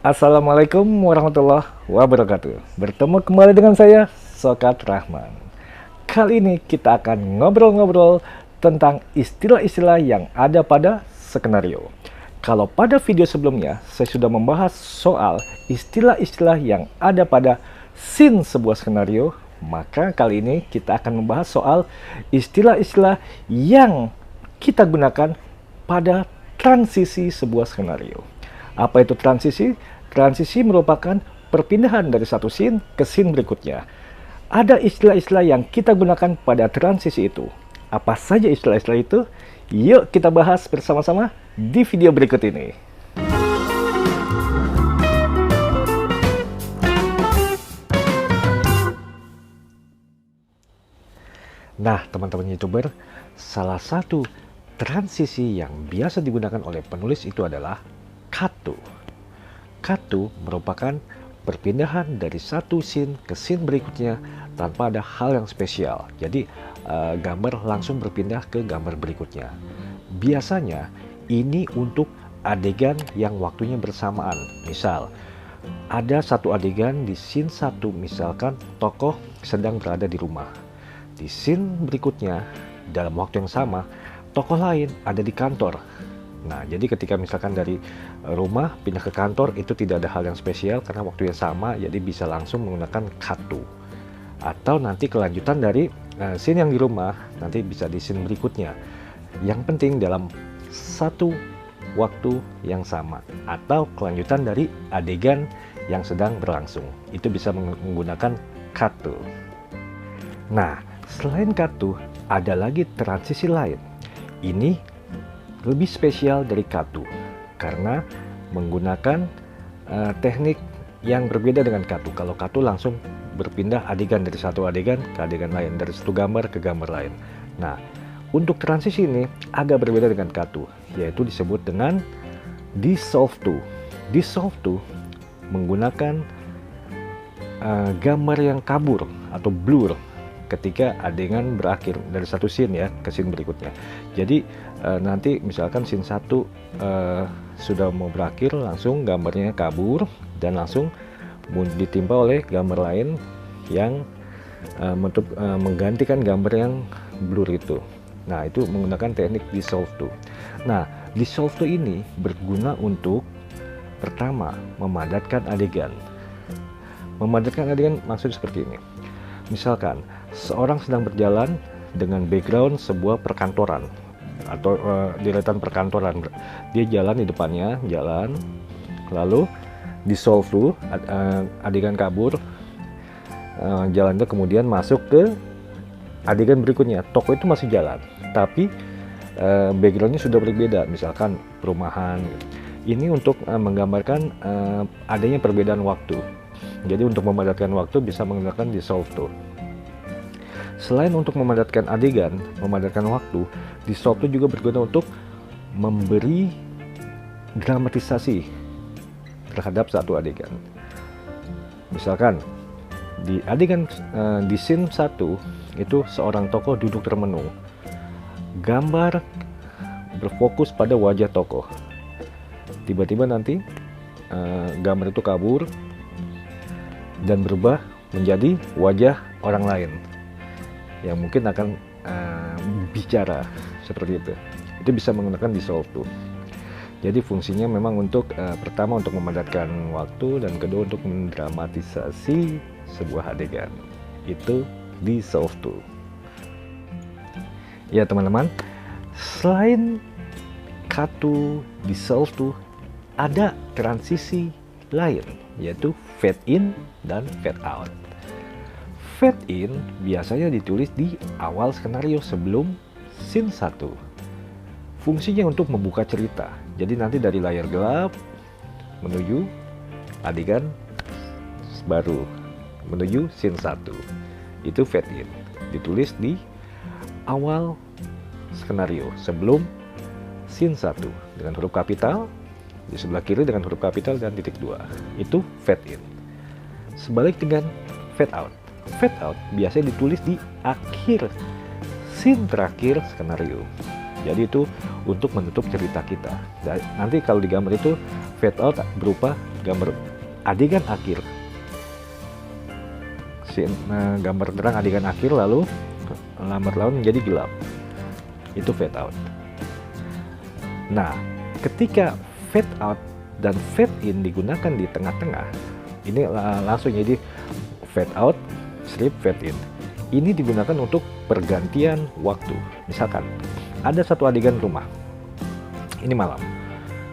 Assalamualaikum warahmatullahi wabarakatuh. Bertemu kembali dengan saya, Sokat Rahman. Kali ini kita akan ngobrol-ngobrol tentang istilah-istilah yang ada pada skenario. Kalau pada video sebelumnya, saya sudah membahas soal istilah-istilah yang ada pada scene sebuah skenario, maka kali ini kita akan membahas soal istilah-istilah yang kita gunakan pada transisi sebuah skenario. Apa itu transisi? Transisi merupakan perpindahan dari satu scene ke scene berikutnya. Ada istilah-istilah yang kita gunakan pada transisi itu. Apa saja istilah-istilah itu? Yuk kita bahas bersama-sama di video berikut ini. Nah, teman-teman YouTuber, salah satu transisi yang biasa digunakan oleh penulis itu adalah katu. Katu merupakan perpindahan dari satu scene ke scene berikutnya tanpa ada hal yang spesial. Jadi gambar langsung berpindah ke gambar berikutnya. Biasanya ini untuk adegan yang waktunya bersamaan. Misal ada satu adegan di scene 1, misalkan tokoh sedang berada di rumah. Di scene berikutnya dalam waktu yang sama tokoh lain ada di kantor. Nah, jadi ketika misalkan dari rumah pindah ke kantor itu tidak ada hal yang spesial karena waktu yang sama, jadi bisa langsung menggunakan katu. Atau nanti kelanjutan dari scene yang di rumah nanti bisa di scene berikutnya. Yang penting dalam satu waktu yang sama atau kelanjutan dari adegan yang sedang berlangsung. Itu bisa menggunakan katu. Nah, selain katu ada lagi transisi lain. Ini lebih spesial dari katu karena menggunakan teknik yang berbeda dengan katu. Kalau katu langsung berpindah adegan dari satu adegan ke adegan lain, dari satu gambar ke gambar lain. Nah, untuk transisi ini agak berbeda dengan katu, yaitu disebut dengan dissolve to. Dissolve to menggunakan gambar yang kabur atau blur ketika adegan berakhir dari satu scene ya ke scene berikutnya. Jadi nanti misalkan scene 1 sudah mau berakhir, langsung gambarnya kabur dan langsung ditimpa oleh gambar lain yang menggantikan gambar yang blur itu. Nah, itu menggunakan teknik dissolve to. Nah, dissolve to ini berguna untuk pertama memadatkan adegan. Memadatkan adegan maksudnya seperti ini. Misalkan seorang sedang berjalan dengan background sebuah perkantoran atau deretan perkantoran. Dia jalan di depannya, jalan, lalu dissolve to, adegan kabur, jalan itu kemudian masuk ke adegan berikutnya. Toko itu masih jalan, tapi backgroundnya sudah berbeda, misalkan perumahan. Ini untuk menggambarkan adanya perbedaan waktu. Jadi untuk memadatkan waktu bisa menggunakan dissolve to. Selain untuk memadatkan adegan, memadatkan waktu, dissolve to juga berguna untuk memberi dramatisasi terhadap satu adegan. Misalkan di adegan di scene 1 itu seorang tokoh duduk termenung. Gambar berfokus pada wajah tokoh. Tiba-tiba nanti gambar itu kabur dan berubah menjadi wajah orang lain yang mungkin akan bicara seperti itu. Itu bisa menggunakan dissolve to. Jadi fungsinya memang untuk pertama untuk memadatkan waktu dan kedua untuk mendramatisasi sebuah adegan. Itu dissolve to. Ya teman-teman, selain katu, dissolve to, ada transisi lain, yaitu fade in dan fade out. Fade in biasanya ditulis di awal skenario sebelum scene 1. Fungsinya untuk membuka cerita. Jadi nanti dari layar gelap menuju adegan baru, menuju scene 1. Itu fade in. Ditulis di awal skenario sebelum scene 1 dengan huruf kapital, di sebelah kiri dengan huruf kapital dan titik 2. Itu fade in. Sebalik dengan fade out. Fade out biasanya ditulis di akhir scene terakhir skenario. Jadi itu untuk menutup cerita kita. Dan nanti kalau di gambar itu fade out berupa gambar adegan akhir, gambar terang adegan akhir, lalu lambat laun menjadi gelap. Itu fade out. Nah, ketika fade out dan fade in digunakan di tengah-tengah, ini langsung jadi fade out, strip, fade in. Ini digunakan untuk pergantian waktu. Misalkan ada satu adegan rumah, ini malam.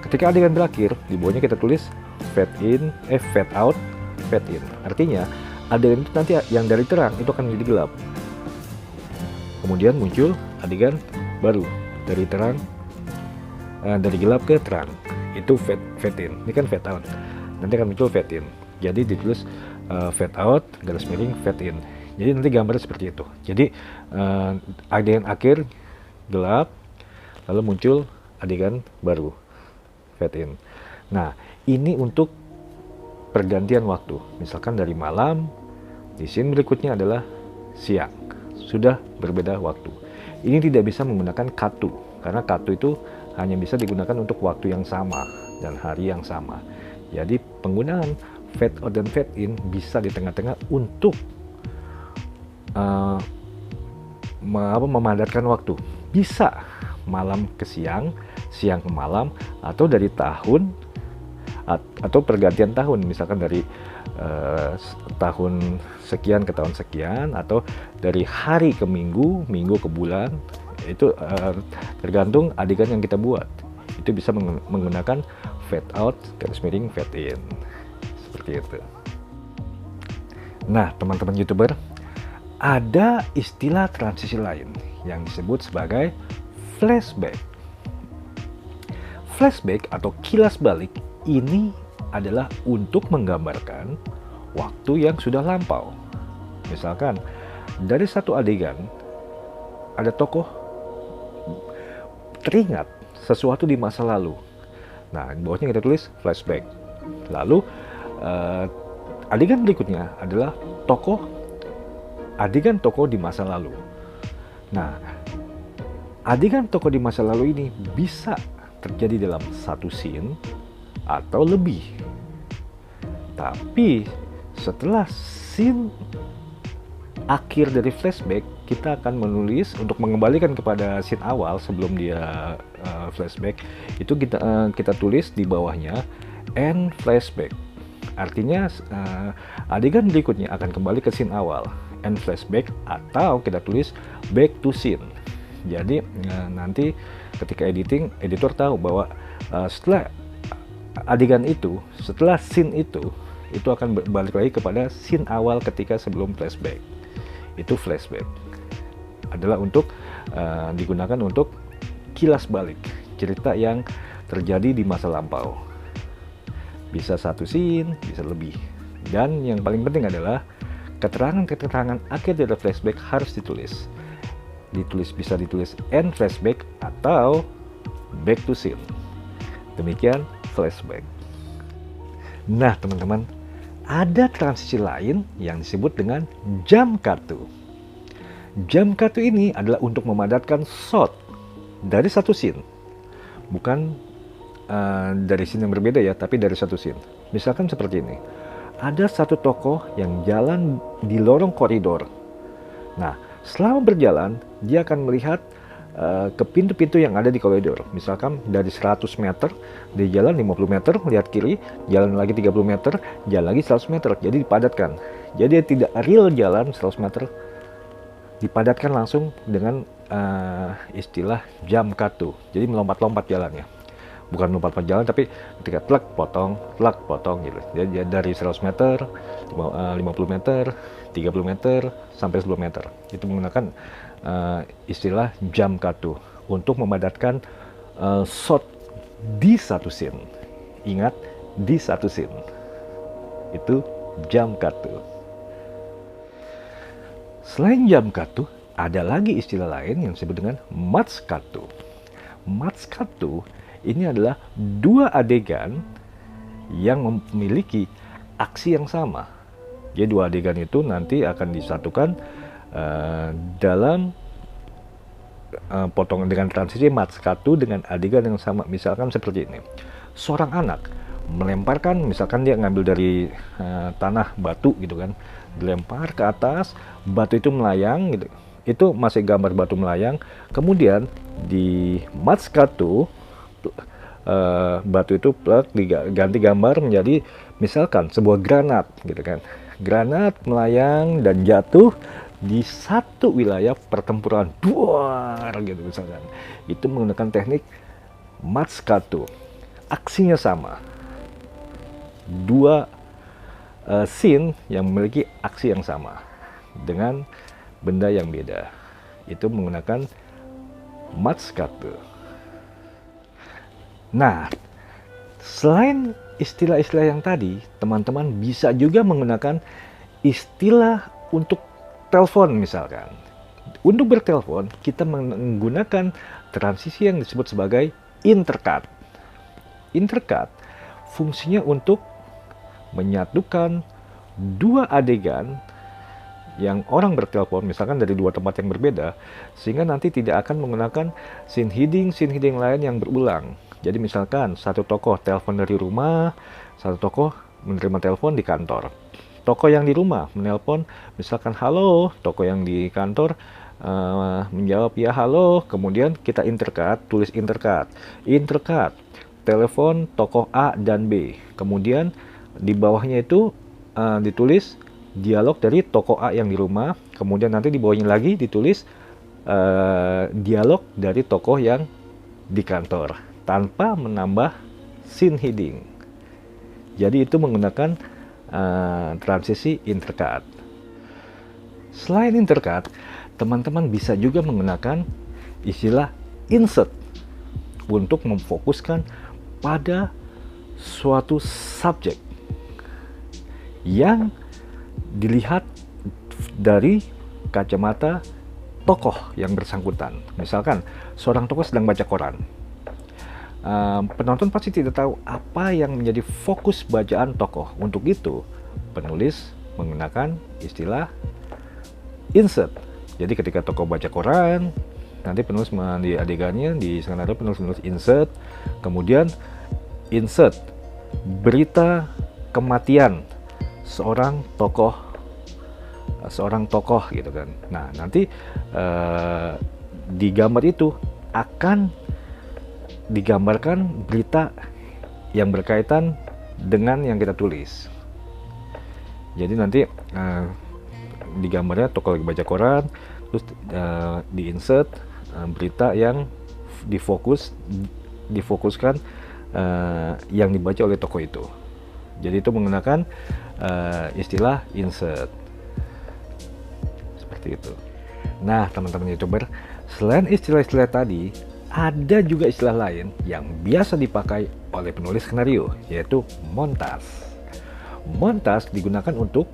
Ketika adegan berakhir, di bawahnya kita tulis fade in, fade out, fade in. Artinya adegan itu nanti yang dari terang itu akan menjadi gelap. Kemudian muncul adegan baru dari terang, dari gelap ke terang. Itu fade in. Ini kan fade out. Nanti akan muncul fade in. Jadi ditulis fade out garis miring fade in. Jadi nanti gambarnya seperti itu. Jadi adegan akhir gelap, lalu muncul adegan baru fade in. Nah, ini untuk pergantian waktu. Misalkan dari malam, di scene berikutnya adalah siang. Sudah berbeda waktu. Ini tidak bisa menggunakan cut to, karena cut to itu hanya bisa digunakan untuk waktu yang sama dan hari yang sama. Jadi penggunaan fade out dan fade in bisa di tengah-tengah untuk memadatkan waktu. Bisa malam ke siang, siang ke malam, atau dari tahun atau pergantian tahun, misalkan dari tahun sekian ke tahun sekian, atau dari hari ke minggu, minggu ke bulan. Itu tergantung adegan yang kita buat. Itu bisa menggunakan fade out garis miring fade in, seperti itu. Nah, teman-teman YouTuber, ada istilah transisi lain yang disebut sebagai flashback. Flashback atau kilas balik ini adalah untuk menggambarkan waktu yang sudah lampau. Misalkan dari satu adegan ada tokoh teringat sesuatu di masa lalu. Nah, di bawahnya kita tulis flashback. Lalu adegan berikutnya adalah adegan tokoh di masa lalu. Nah, adegan tokoh di masa lalu ini bisa terjadi dalam satu scene atau lebih. Tapi setelah scene akhir dari flashback, kita akan menulis untuk mengembalikan kepada scene awal sebelum dia flashback. Itu kita tulis di bawahnya end flashback. Artinya adegan berikutnya akan kembali ke scene awal, end flashback, atau kita tulis back to scene. Jadi nanti ketika editor tahu bahwa setelah adegan itu, setelah scene itu akan balik lagi kepada scene awal ketika sebelum flashback. Itu flashback adalah untuk digunakan untuk kilas balik cerita yang terjadi di masa lampau. Bisa satu scene, bisa lebih. Dan yang paling penting adalah keterangan-keterangan akhir dari flashback harus ditulis. Bisa ditulis end flashback atau back to scene. Demikian flashback. Nah, teman-teman, ada transisi lain yang disebut dengan jump cut. Jump cut ini adalah untuk memadatkan shot dari satu scene. Bukan dari scene yang berbeda ya, tapi dari satu scene. Misalkan seperti ini. Ada satu tokoh yang jalan di lorong koridor. Nah, selama berjalan, dia akan melihat ke pintu-pintu yang ada di koridor. Misalkan dari 100 meter, dia jalan 50 meter, lihat kiri, jalan lagi 30 meter, jalan lagi 100 meter. Jadi dipadatkan. Jadi tidak real jalan 100 meter, dipadatkan langsung dengan istilah jump cut. Jadi melompat-lompat jalannya. Bukan melompat jalan, tapi ketika plak potong gitu. Jadi dari 100 meter, 50 meter, 30 meter, sampai 10 meter. Itu menggunakan istilah jump cut untuk memadatkan shot di satu scene. Ingat, di satu scene. Itu jump cut. Selain jump cut, ada lagi istilah lain yang disebut dengan match cut. Match cut ini adalah dua adegan yang memiliki aksi yang sama. Jadi dua adegan itu nanti akan disatukan dalam potongan dengan transisi match cut dengan adegan yang sama. Misalkan seperti ini. Seorang anak melemparkan, misalkan dia ngambil dari tanah batu gitu kan, dilempar ke atas, batu itu melayang gitu. Itu masih gambar batu melayang. Kemudian di Mazcatu batu itu diganti gambar menjadi misalkan sebuah granat gitu kan. Granat melayang dan jatuh di satu wilayah pertempuran, duar gitu misalkan. Itu menggunakan teknik Mazcatu. Aksinya sama. Dua scene yang memiliki aksi yang sama dengan benda yang beda. Itu menggunakan Mazcatu. Nah, selain istilah-istilah yang tadi, teman-teman bisa juga menggunakan istilah untuk telepon misalkan. Untuk bertelepon, kita menggunakan transisi yang disebut sebagai intercut. Intercut fungsinya untuk menyatukan dua adegan yang orang bertelepon, misalkan dari dua tempat yang berbeda, sehingga nanti tidak akan menggunakan scene heading lain yang berulang. Jadi misalkan satu tokoh telepon dari rumah, satu tokoh menerima telepon di kantor. Tokoh yang di rumah menelpon misalkan halo, tokoh yang di kantor menjawab ya halo, kemudian kita intercut, tulis intercut. Intercut, telepon tokoh A dan B. Kemudian di bawahnya itu ditulis dialog dari tokoh A yang di rumah, kemudian nanti di bawahnya lagi ditulis dialog dari tokoh yang di kantor, tanpa menambah scene heading. Jadi itu menggunakan transisi intercut. Selain intercut, teman-teman bisa juga menggunakan istilah insert untuk memfokuskan pada suatu subjek yang dilihat dari kacamata tokoh yang bersangkutan. Misalkan seorang tokoh sedang baca koran. Penonton pasti tidak tahu apa yang menjadi fokus bacaan tokoh. Untuk itu, penulis menggunakan istilah insert. Jadi ketika tokoh baca koran, nanti penulis di adegannya, di skenario penulis insert, kemudian insert berita kematian seorang tokoh gitu kan. Nah, nanti di gambar itu akan digambarkan berita yang berkaitan dengan yang kita tulis. Jadi nanti di gambarnya tokoh lagi baca koran, terus di insert berita yang difokuskan yang dibaca oleh tokoh itu. Jadi itu menggunakan istilah insert. Seperti itu. Nah, teman-teman YouTuber, selain istilah-istilah tadi, ada juga istilah lain yang biasa dipakai oleh penulis skenario, yaitu montas. Montas digunakan untuk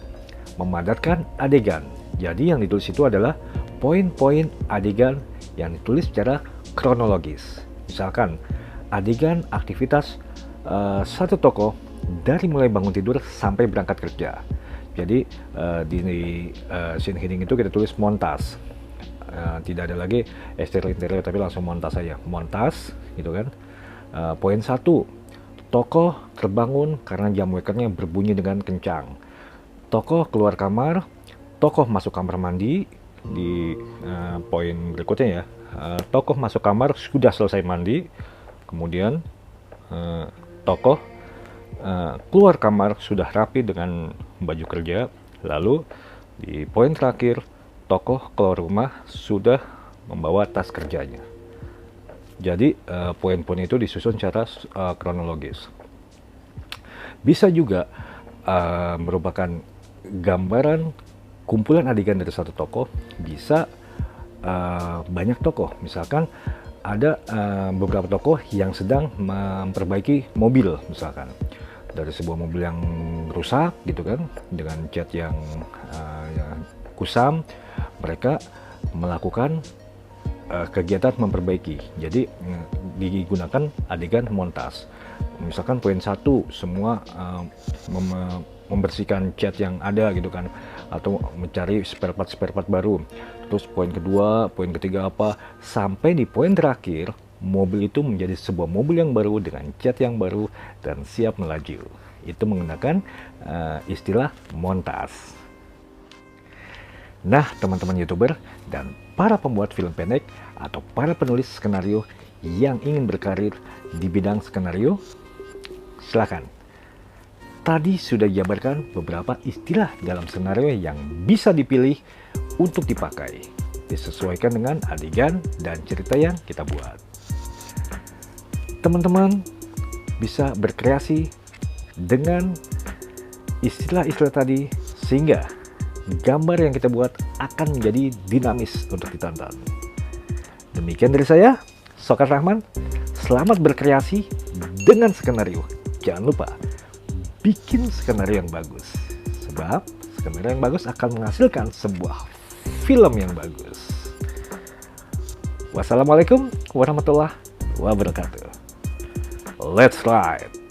memadatkan adegan. Jadi yang ditulis itu adalah poin-poin adegan yang ditulis secara kronologis. Misalkan adegan aktivitas satu tokoh dari mulai bangun tidur sampai berangkat kerja. Jadi di scene heading itu kita tulis montas. Tidak ada lagi eksterior tapi langsung montas saja. Montas gitu kan. Poin 1, tokoh terbangun karena jam wakernya berbunyi dengan kencang. Tokoh keluar kamar, tokoh masuk kamar mandi. Di poin berikutnya ya, tokoh masuk kamar sudah selesai mandi. Kemudian tokoh keluar kamar sudah rapi dengan baju kerja. Lalu di poin terakhir, tokoh keluar rumah sudah membawa tas kerjanya. Jadi poin-poin itu disusun secara kronologis. Bisa juga merupakan gambaran kumpulan adegan dari satu tokoh, bisa banyak tokoh. Misalkan ada beberapa tokoh yang sedang memperbaiki mobil, misalkan dari sebuah mobil yang rusak gitu kan, dengan cat yang kusam, mereka melakukan kegiatan memperbaiki. Jadi digunakan adegan montas. Misalkan poin 1 semua membersihkan cat yang ada gitu kan, atau mencari spare part baru. Terus poin kedua, poin ketiga apa, sampai di poin terakhir mobil itu menjadi sebuah mobil yang baru dengan cat yang baru dan siap melaju. Itu menggunakan istilah montas. Nah, teman-teman YouTuber dan para pembuat film pendek atau para penulis skenario yang ingin berkarir di bidang skenario, silakan. Tadi sudah dijabarkan beberapa istilah dalam skenario yang bisa dipilih untuk dipakai, disesuaikan dengan adegan dan cerita yang kita buat. Teman-teman bisa berkreasi dengan istilah-istilah tadi sehingga gambar yang kita buat akan menjadi dinamis untuk ditonton. Demikian dari saya, Sokar Rahman. Selamat berkreasi dengan skenario. Jangan lupa bikin skenario yang bagus, sebab skenario yang bagus akan menghasilkan sebuah film yang bagus. Wassalamualaikum warahmatullahi wabarakatuh. Let's ride!